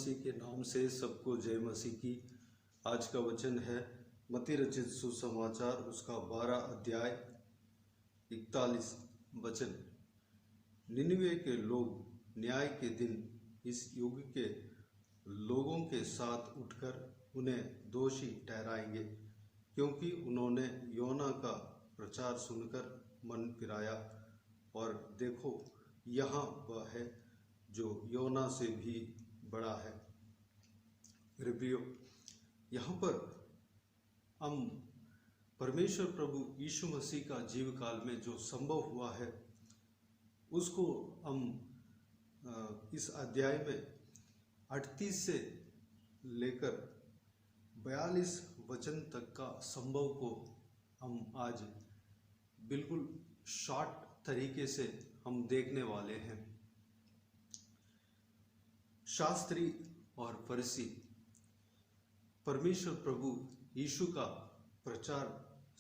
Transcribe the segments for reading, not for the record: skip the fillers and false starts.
मसीह के नाम से सबको जय मसीह की। आज का वचन है मत्ती रचित सुसमाचार उसका 12 अध्याय 41 वचन। निनिवे के लोग न्याय के दिन इस युग के लोगों के साथ उठकर उन्हें दोषी ठहराएंगे, क्योंकि उन्होंने योना का प्रचार सुनकर मन फिराया। और देखो, यहाँ वह है जो योना से भी बड़ा है। प्रियो, यहाँ पर हम परमेश्वर प्रभु यीशु मसीह का जीव काल में जो संभव हुआ है उसको हम इस अध्याय में 38 से लेकर 42 वचन तक का संभव को हम आज बिल्कुल शॉर्ट तरीके से हम देखने वाले हैं। शास्त्री और फरीसी परमेश्वर प्रभु यीशु का प्रचार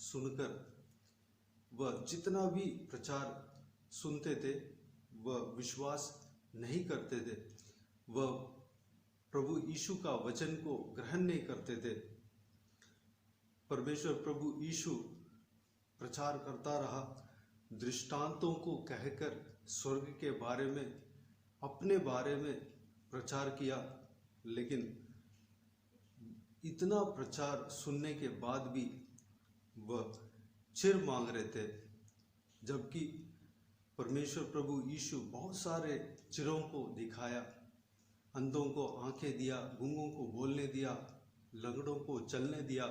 सुनकर वह जितना भी प्रचार सुनते थे वह विश्वास नहीं करते थे, वह प्रभु यीशु का वचन को ग्रहण नहीं करते थे। परमेश्वर प्रभु यीशु प्रचार करता रहा, दृष्टांतों को कहकर स्वर्ग के बारे में, अपने बारे में प्रचार किया, लेकिन इतना प्रचार सुनने के बाद भी वह चिर मांग रहे थे। जबकि परमेश्वर प्रभु यीशु बहुत सारे चिरों को दिखाया, अंधों को आंखें दिया, गूंगों को बोलने दिया, लंगड़ों को चलने दिया,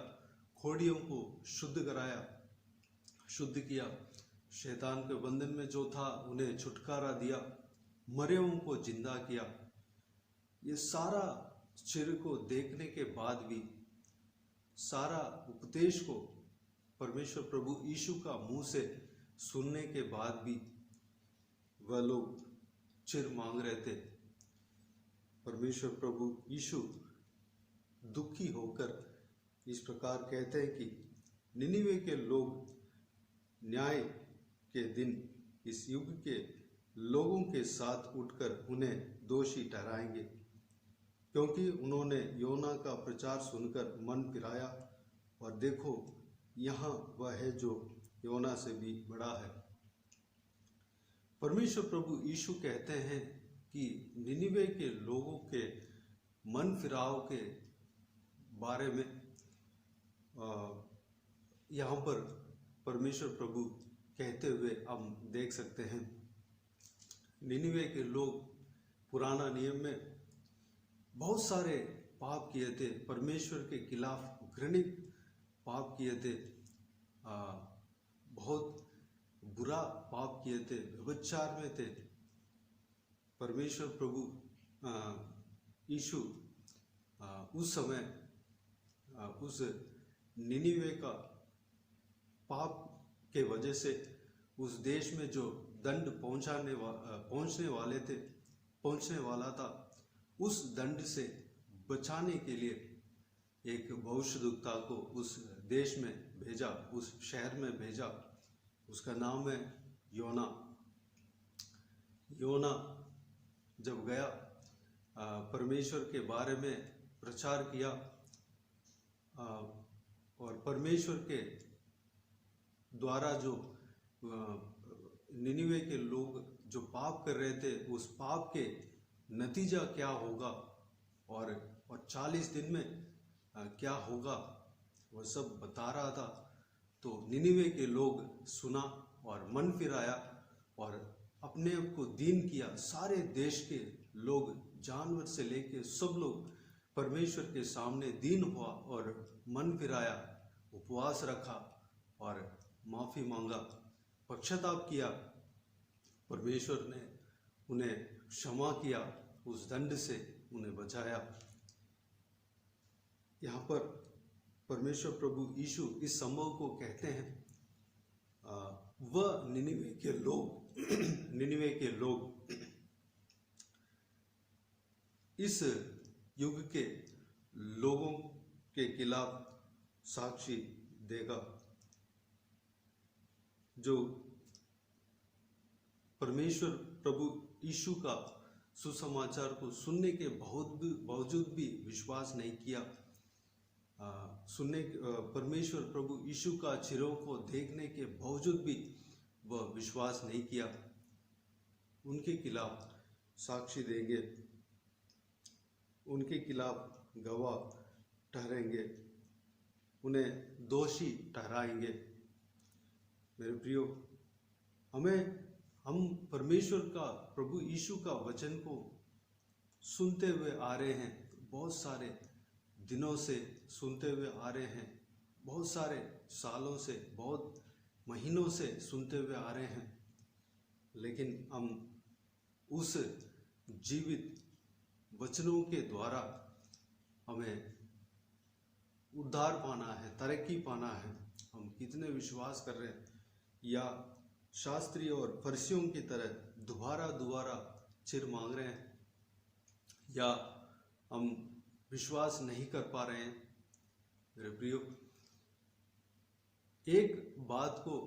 खोड़ियों को शुद्ध कराया, शुद्ध किया, शैतान के बंधन में जो था उन्हें छुटकारा दिया, मरे हुओं को जिंदा किया। ये सारा चिर को देखने के बाद भी, सारा उपदेश को परमेश्वर प्रभु यीशु का मुंह से सुनने के बाद भी वह लोग चिर मांग रहे थे। परमेश्वर प्रभु यीशु दुखी होकर इस प्रकार कहते हैं कि निनिवे के लोग न्याय के दिन इस युग के लोगों के साथ उठकर उन्हें दोषी ठहराएंगे, क्योंकि उन्होंने योना का प्रचार सुनकर मन फिराया। और देखो, यहाँ वह है जो योना से भी बड़ा है। परमेश्वर प्रभु यीशु कहते हैं कि निनिवे के लोगों के मन फिराव के बारे में यहाँ पर परमेश्वर प्रभु कहते हुए हम देख सकते हैं। निनिवे के लोग पुराना नियम में बहुत सारे पाप किए थे, परमेश्वर के खिलाफ घृणित पाप किए थे, बहुत बुरा पाप किए थे, व्यभिचार में थे। परमेश्वर प्रभु यीशु उस समय उस निनिवे का पाप के वजह से उस देश में जो दंड पहुंचने वाला था, उस दंड से बचाने के लिए एक भविष्यद्वक्ता को उस देश में भेजा, उस शहर में भेजा। उसका नाम है योना। योना जब गया, परमेश्वर के बारे में प्रचार किया, और परमेश्वर के द्वारा जो निनिवे के लोग जो पाप कर रहे थे, उस पाप के नतीजा क्या होगा और 40 दिन में क्या होगा, वह सब बता रहा था। तो निनिवे के लोग सुना और मन फिराया और अपने आप को दीन किया। सारे देश के लोग, जानवर से लेके सब लोग परमेश्वर के सामने दीन हुआ और मन फिराया, उपवास रखा और माफ़ी मांगा, पश्चाताप किया। परमेश्वर ने उन्हें क्षमा किया, उस दंड से उन्हें बचाया। यहाँ पर परमेश्वर प्रभु यीशु इस संभव को कहते हैं, वह निनिवे के लोग इस युग के लोगों के खिलाफ साक्षी देगा, जो परमेश्वर प्रभु यीशु का सुसमाचार को सुनने के बावजूद भी विश्वास नहीं किया। परमेश्वर प्रभु यीशु का चिरों को देखने के बावजूद भी वह विश्वास नहीं किया। उनके खिलाफ साक्षी देंगे, उनके खिलाफ गवाह ठहरेंगे, उन्हें दोषी ठहराएंगे। मेरे प्रियो, हम परमेश्वर का, प्रभु यीशु का वचन को सुनते हुए आ रहे हैं, बहुत सारे दिनों से सुनते हुए आ रहे हैं, बहुत सारे सालों से, बहुत महीनों से सुनते हुए आ रहे हैं, लेकिन हम उस जीवित वचनों के द्वारा हमें उद्धार पाना है, तरक्की पाना है, हम कितने विश्वास कर रहे हैं, या शास्त्री और फरीसियों की तरह दोबारा चिर मांग रहे हैं, या हम विश्वास नहीं कर पा रहे हैं। मेरे प्रियो, एक बात को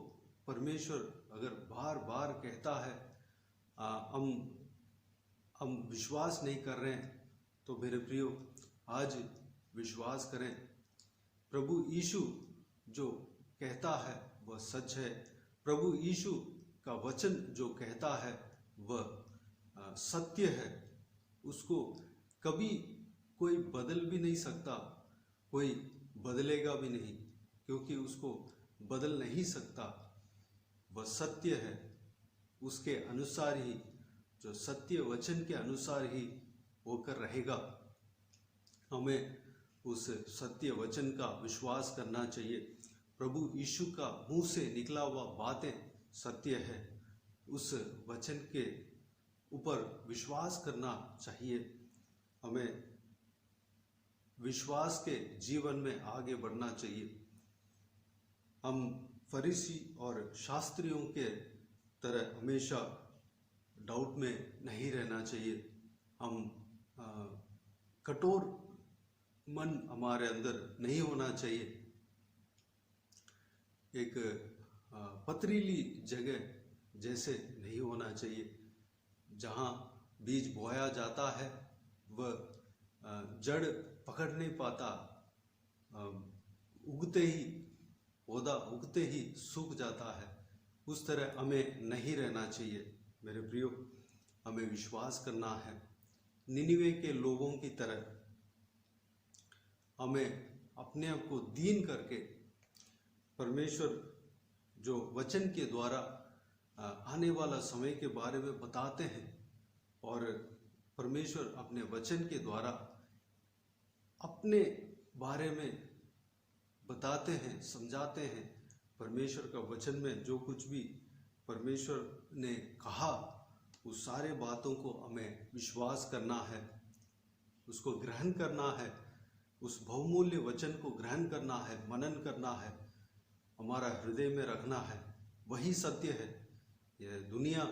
परमेश्वर अगर बार बार कहता है, हम विश्वास नहीं कर रहे हैं, तो मेरे प्रियो आज विश्वास करें। प्रभु यीशु जो कहता है वह सच है। प्रभु यीशु का वचन जो कहता है वह सत्य है। उसको कभी कोई बदल भी नहीं सकता, कोई बदलेगा भी नहीं, क्योंकि उसको बदल नहीं सकता। वह सत्य है, उसके अनुसार ही, जो सत्य वचन के अनुसार ही होकर रहेगा। हमें उस सत्य वचन का विश्वास करना चाहिए। प्रभु यीशु का मुंह से निकला हुआ बातें सत्य है, उस वचन के ऊपर विश्वास करना चाहिए। हमें विश्वास के जीवन में आगे बढ़ना चाहिए। हम फरीसी और शास्त्रियों के तरह हमेशा डाउट में नहीं रहना चाहिए। हम कठोर मन हमारे अंदर नहीं होना चाहिए। एक पथरीली जगह जैसे नहीं होना चाहिए। जहाँ बीज बोया जाता है वह जड़ पकड़ नहीं पाता, पौधा उगते ही सूख जाता है। उस तरह हमें नहीं रहना चाहिए। मेरे प्रियो, हमें विश्वास करना है। निनिवे के लोगों की तरह हमें अपने आप को दीन करके, परमेश्वर जो वचन के द्वारा आने वाला समय के बारे में बताते हैं, और परमेश्वर अपने वचन के द्वारा अपने बारे में बताते हैं, समझाते हैं। परमेश्वर का वचन में जो कुछ भी परमेश्वर ने कहा, उस सारे बातों को हमें विश्वास करना है, उसको ग्रहण करना है, उस बहुमूल्य वचन को ग्रहण करना है, मनन करना है, हमारा हृदय में रखना है। वही सत्य है। यह दुनिया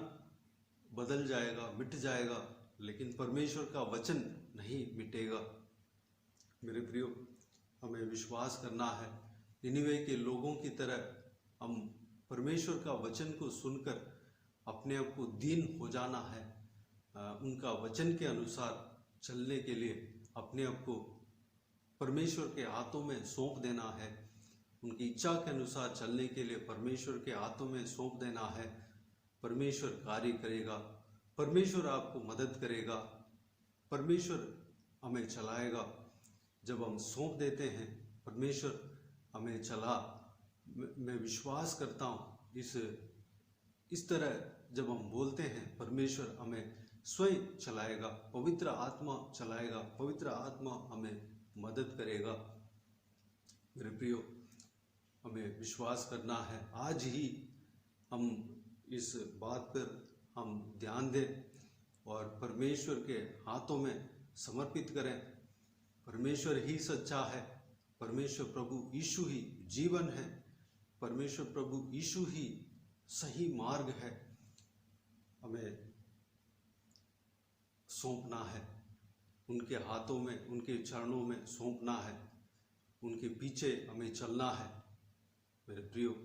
बदल जाएगा, मिट जाएगा, लेकिन परमेश्वर का वचन नहीं मिटेगा। मेरे प्रियो, हमें विश्वास करना है। निनिवे के लोगों की तरह हम परमेश्वर का वचन को सुनकर अपने आप को दीन हो जाना है। उनका वचन के अनुसार चलने के लिए अपने आप को परमेश्वर के हाथों में सौंप देना है। उनकी इच्छा के अनुसार चलने के लिए परमेश्वर के हाथों में सौंप देना है। परमेश्वर कार्य करेगा, परमेश्वर आपको मदद करेगा, परमेश्वर हमें चलाएगा। जब हम सौंप देते हैं, परमेश्वर हमें चला। मैं विश्वास करता हूँ इस तरह जब हम बोलते हैं, परमेश्वर हमें स्वयं चलाएगा, पवित्र आत्मा चलाएगा, पवित्र आत्मा हमें मदद करेगा। मेरे प्रियो, हमें विश्वास करना है। आज ही हम इस बात पर हम ध्यान दें और परमेश्वर के हाथों में समर्पित करें। परमेश्वर ही सच्चा है, परमेश्वर प्रभु यीशु ही जीवन है, परमेश्वर प्रभु यीशु ही सही मार्ग है। हमें सौंपना है, उनके हाथों में, उनके चरणों में सौंपना है, उनके पीछे हमें चलना है। मेरे प्रियो,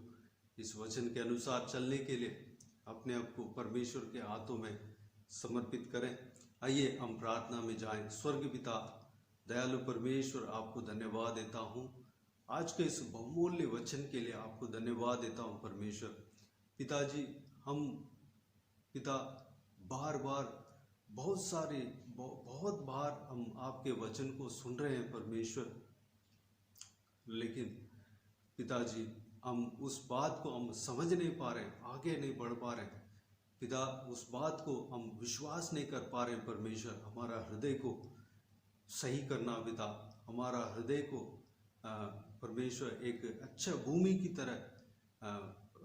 इस वचन के अनुसार चलने के लिए अपने आप को परमेश्वर के हाथों में समर्पित करें। आइए हम प्रार्थना में जाएं। स्वर्ग पिता दयालु परमेश्वर, आपको धन्यवाद देता हूँ आज के इस बहुमूल्य वचन के लिए। आपको धन्यवाद देता हूँ परमेश्वर। पिताजी, हम पिता बार बार बहुत बार हम आपके वचन को सुन रहे हैं परमेश्वर, लेकिन पिताजी हम उस बात को हम समझ नहीं पा रहे, आगे नहीं बढ़ पा रहे पिता, उस बात को हम विश्वास नहीं कर पा रहे परमेश्वर। हमारा हृदय को सही करना पिता, हमारा हृदय को परमेश्वर एक अच्छा भूमि की तरह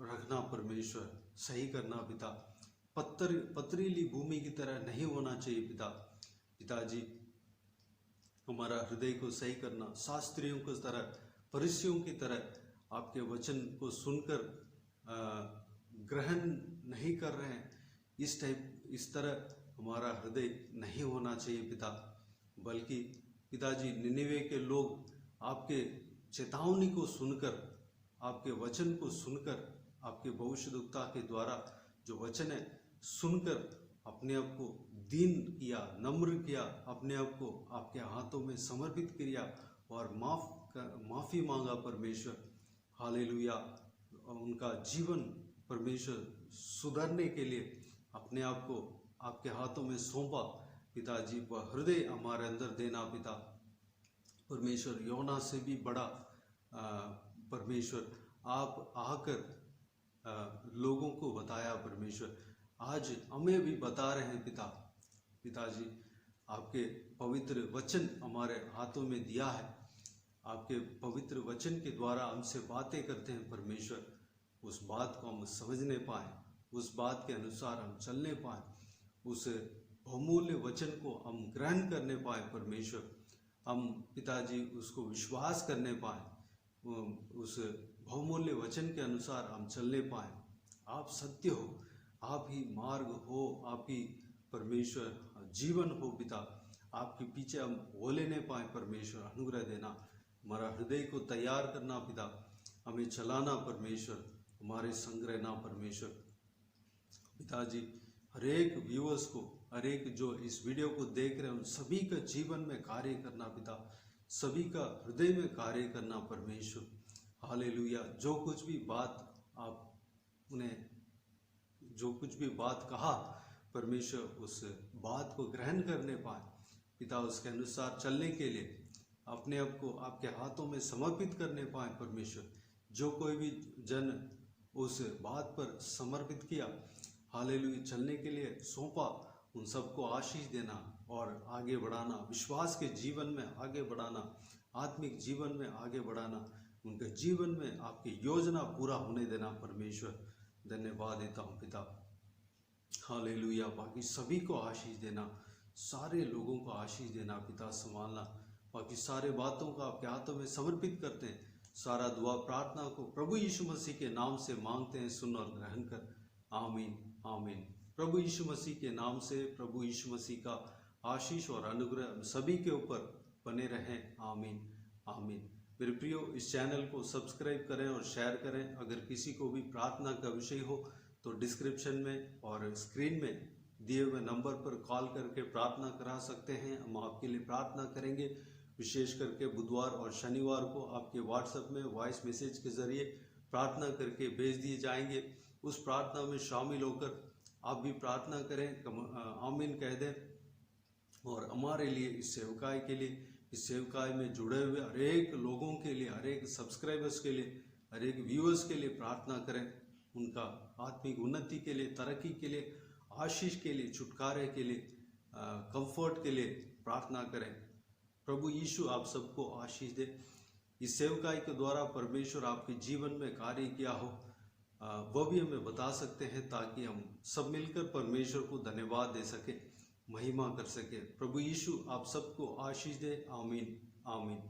रखना परमेश्वर, सही करना पिता। पथरीली भूमि की तरह नहीं होना चाहिए पिताजी, हमारा हृदय को सही करना। शास्त्रियों की तरह, फरीसियों की तरह आपके वचन को सुनकर ग्रहण नहीं कर रहे हैं, इस तरह हमारा हृदय नहीं होना चाहिए पिता। बल्कि पिताजी, निनिवे के लोग आपके चेतावनी को सुनकर, आपके वचन को सुनकर, आपके भविष्यद्वक्ता के द्वारा जो वचन है सुनकर अपने आप को दीन किया, नम्र किया, अपने आप को आपके हाथों में समर्पित किया और माफ़ी मांगा परमेश्वर। हालेलुया। उनका जीवन परमेश्वर सुधरने के लिए अपने आप को आपके हाथों में सौंपा पिताजी। वह हृदय हमारे अंदर देना पिता परमेश्वर। योना से भी बड़ा परमेश्वर आप आकर लोगों को बताया परमेश्वर। आज हमें भी बता रहे हैं पिताजी, आपके पवित्र वचन हमारे हाथों में दिया है। आपके पवित्र वचन के द्वारा हमसे बातें करते हैं परमेश्वर। उस बात को हम समझने पाएँ, उस बात के अनुसार हम चलने पाएँ, उस बहुमूल्य वचन को हम ग्रहण करने पाएँ परमेश्वर। हम पिताजी उसको विश्वास करने पाएँ, उस बहुमूल्य वचन के अनुसार हम चलने पाएँ। आप सत्य हो, आप ही मार्ग हो, आप ही परमेश्वर जीवन हो पिता। आपके पीछे हम हो लेने पाए परमेश्वर। अनुग्रह देना, हमारा हृदय को तैयार करना पिता, हमें चलाना परमेश्वर, हमारे संग रहना परमेश्वर। पिताजी, हरेक व्यूअर्स को, हरेक जो इस वीडियो को देख रहे हैं, उन सभी का जीवन में कार्य करना पिता, सभी का हृदय में कार्य करना परमेश्वर। हालेलुया। जो कुछ भी बात आप उन्हें, जो कुछ भी बात कहा परमेश्वर, उस बात को ग्रहण करने पाए पिता, उसके अनुसार चलने के लिए अपने आप को आपके हाथों में समर्पित करने पाए परमेश्वर। जो कोई भी जन उस बात पर समर्पित किया, हालेलुया, चलने के लिए सौंपा, उन सबको आशीष देना और आगे बढ़ाना, विश्वास के जीवन में आगे बढ़ाना, आत्मिक जीवन में आगे बढ़ाना, उनके जीवन में आपकी योजना पूरा होने देना परमेश्वर। धन्यवाद देता हूँ पिता। हालेलुया। बाकी सभी को आशीष देना, सारे लोगों को आशीष देना पिता, संभालना। बाकी सारे बातों को आपके हाथों में समर्पित करते हैं। सारा दुआ प्रार्थना को प्रभु यीशु मसीह के नाम से मांगते हैं, सुन और ग्रहण कर। आमीन आमीन। प्रभु यीशु मसीह के नाम से प्रभु यीशु मसीह का आशीष और अनुग्रह सभी के ऊपर बने रहें। आमीन आमीन। मेरे प्रियो, इस चैनल को सब्सक्राइब करें और शेयर करें। अगर किसी को भी प्रार्थना का विषय हो तो डिस्क्रिप्शन में और स्क्रीन में दिए हुए नंबर पर कॉल करके प्रार्थना करा सकते हैं। हम आपके लिए प्रार्थना करेंगे। विशेष करके बुधवार और शनिवार को आपके व्हाट्सएप में वॉइस मैसेज के जरिए प्रार्थना करके भेज दिए जाएंगे। उस प्रार्थना में शामिल होकर आप भी प्रार्थना करें, आमीन कह दें। और हमारे लिए, इस सेवकाई के लिए, इस सेवकाई में जुड़े हुए हरेक लोगों के लिए, हरेक सब्सक्राइबर्स के लिए, हरेक व्यूअर्स के लिए प्रार्थना करें। उनका आत्मिक उन्नति के लिए, तरक्की के लिए, आशीष के लिए, छुटकारे के लिए, कंफर्ट के लिए प्रार्थना करें। प्रभु यीशु आप सबको आशीष दे। इस सेवकाई के द्वारा परमेश्वर आपके जीवन में कार्य किया हो, वह भी हमें बता सकते हैं, ताकि हम सब मिलकर परमेश्वर को धन्यवाद दे सके, महिमा कर सके। प्रभु यीशु आप सबको आशीष दे। आमीन आमीन।